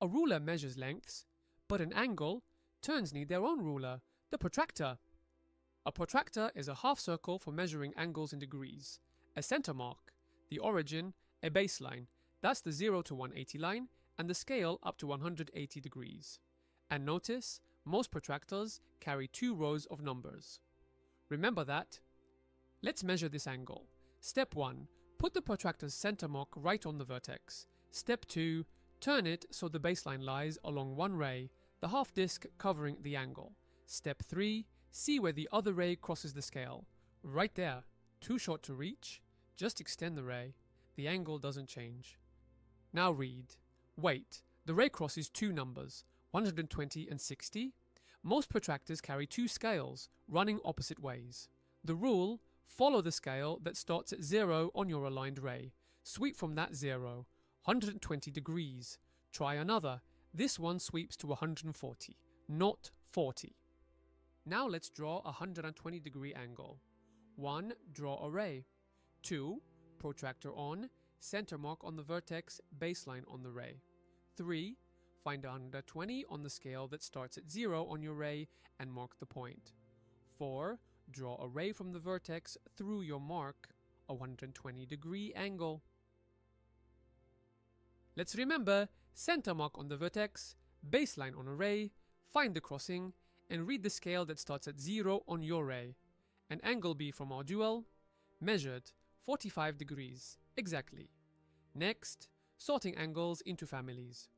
A ruler measures lengths, but an angle, turns need their own ruler, the protractor. A protractor is a half circle for measuring angles in degrees. A center mark, the origin, a baseline, that's the 0 to 180 line, and the scale up to 180 degrees. And notice, most protractors carry 2 rows of numbers. Remember that. Let's measure this angle. Step 1. Put the protractor's center mark right on the vertex. Step 2. Turn it so the baseline lies along one ray, the half disc covering the angle. Step 3. See where the other ray crosses the scale. Right there. Too short to reach? Just extend the ray. The angle doesn't change. Now read. Wait, the ray crosses 2 numbers, 120 and 60. Most protractors carry 2 scales, running opposite ways. The rule: follow the scale that starts at 0 on your aligned ray. Sweep from that 0, 120 degrees. Try another. This one sweeps to 140, not 40. Now let's draw a 120 degree angle. 1. Draw a ray. 2. Protractor on, center mark on the vertex, baseline on the ray. 3. Find 120 on the scale that starts at 0 on your ray and mark the point. 4. Draw a ray from the vertex through your mark, a 120 degree angle. Let's remember, center mark on the vertex, baseline on a ray, find the crossing, and read the scale that starts at 0 on your ray. And angle B from our dual, measured 45 degrees, exactly. Next, sorting angles into families.